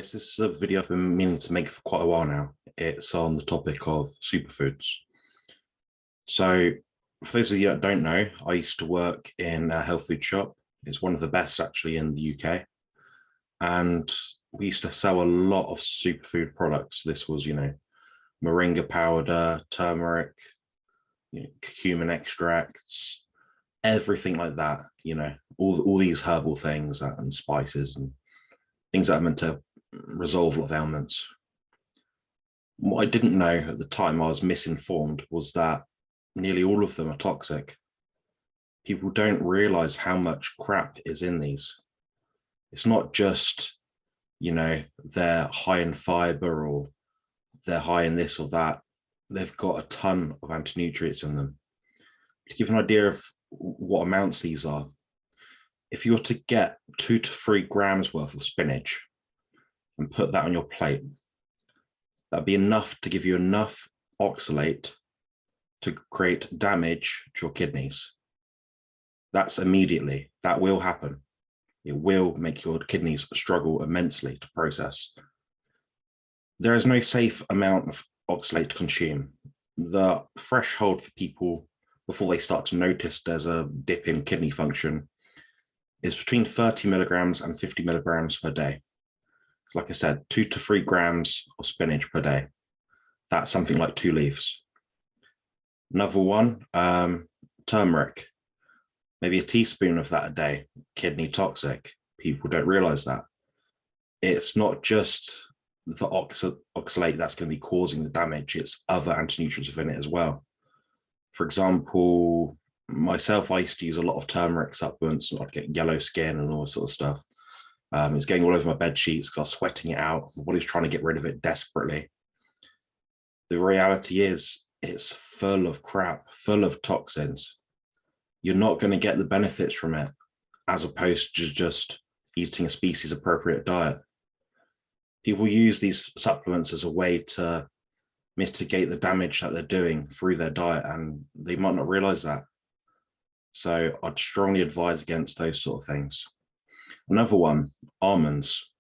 Guys, this is a video I've been meaning to make for quite a while now. It's on the topic of superfoods. So for those of you that don't know, I used to work in a health food shop. It's one of the best actually in the UK. And we used to sell a lot of superfood products. This was, moringa powder, turmeric, curcumin extracts, everything like that, all these herbal things and spices and things that are meant to resolve a lot of ailments. What I didn't know at the time, I was misinformed, was that nearly all of them are toxic. People don't realize how much crap is in these. It's not just, they're high in fiber or they're high in this or that. They've got a ton of anti-nutrients in them. To give an idea of what amounts these are, if you were to get 2 to 3 grams worth of spinach and put that on your plate, that'd be enough to give you enough oxalate to create damage to your kidneys. That's immediately. That will happen. It will make your kidneys struggle immensely to process. There is no safe amount of oxalate to consume. The threshold for people before they start to notice there's a dip in kidney function is between 30 milligrams and 50 milligrams per day. Like I said, 2 to 3 grams of spinach per day. That's something like 2 leaves. Another one, turmeric. Maybe a teaspoon of that a day, kidney toxic. People don't realize that. It's not just the oxalate that's going to be causing the damage, it's other anti-nutrients within it as well. For example, myself, I used to use a lot of turmeric supplements. I'd get yellow skin and all this sort of stuff. It's getting all over my bed sheets because I was sweating it out. My body's trying to get rid of it desperately. The reality is it's full of crap, full of toxins. You're not going to get the benefits from it as opposed to just eating a species appropriate diet. People use these supplements as a way to mitigate the damage that they're doing through their diet, and they might not realize that. So I'd strongly advise against those sort of things. Another one, almonds.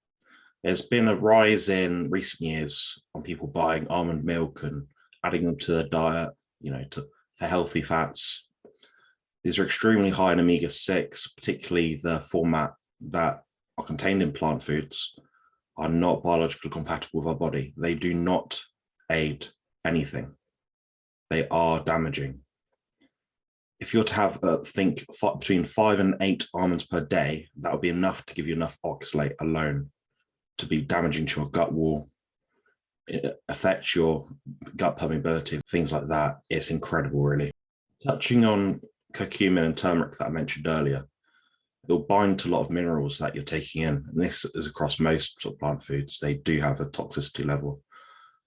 There's been a rise in recent years on people buying almond milk and adding them to their diet, for healthy fats. These are extremely high in omega-6, particularly the format that are contained in plant foods are not biologically compatible with our body. They do not aid anything. They are damaging. If you're to have, think between 5 and 8 almonds per day, that would be enough to give you enough oxalate alone to be damaging to your gut wall. It affects your gut permeability, things like that. It's incredible, really. Touching on curcumin and turmeric that I mentioned earlier, they'll bind to a lot of minerals that you're taking in. And this is across most sort of plant foods. They do have a toxicity level.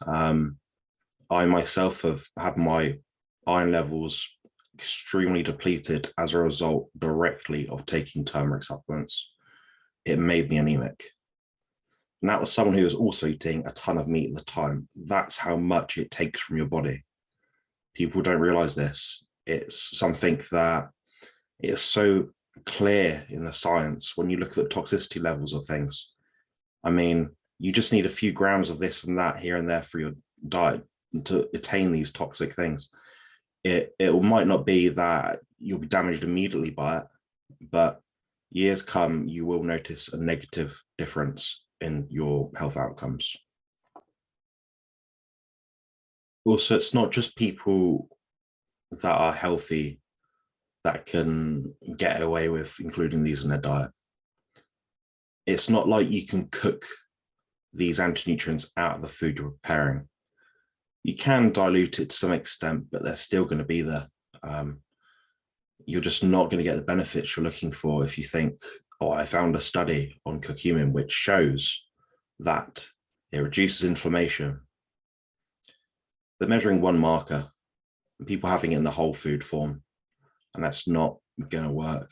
I myself have had my iron levels extremely depleted as a result directly of taking turmeric supplements. It made me anemic. And that was someone who was also eating a ton of meat at the time. That's how much it takes from your body. People don't realize this. It's something that is so clear in the science when you look at the toxicity levels of things. I mean, you just need a few grams of this and that here and there for your diet to attain these toxic things. It might not be that you'll be damaged immediately by it, but years come, you will notice a negative difference in your health outcomes. Also, it's not just people that are healthy that can get away with including these in their diet. It's not like you can cook these anti-nutrients out of the food you're preparing. You can dilute it to some extent, but they're still going to be there. You're just not going to get the benefits you're looking for if you think, oh, I found a study on curcumin which shows that it reduces inflammation. They're measuring one marker, and people having it in the whole food form, and that's not going to work.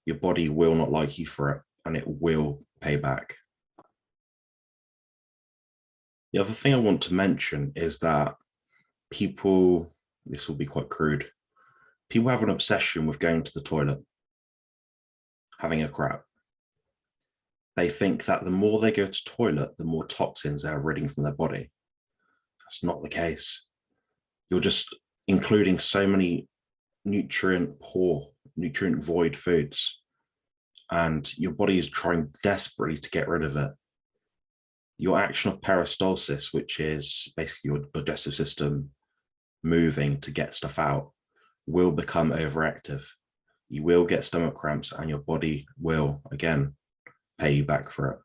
Your body will not like you for it, and it will pay back. The other thing I want to mention is that people, this will be quite crude, people have an obsession with going to the toilet, having a crap. They think that the more they go to toilet, the more toxins they're ridding from their body. That's not the case. You're just including so many nutrient poor, nutrient void foods, and your body is trying desperately to get rid of it. Your action of peristalsis, which is basically your digestive system moving to get stuff out, will become overactive. You will get stomach cramps and your body will, again, pay you back for it.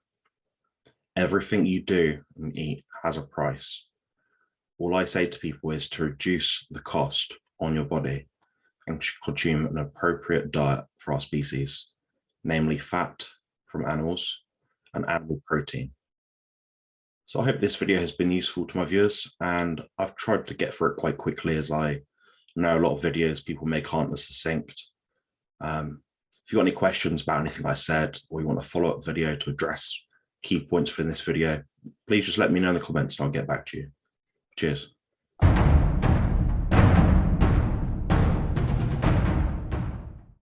Everything you do and eat has a price. All I say to people is to reduce the cost on your body and consume an appropriate diet for our species, namely fat from animals and animal protein. So I hope this video has been useful to my viewers, and I've tried to get through it quite quickly, as I know a lot of videos people make aren't as succinct. If you've got any questions about anything I said, or you want a follow-up video to address key points from this video, please just let me know in the comments and I'll get back to you. Cheers.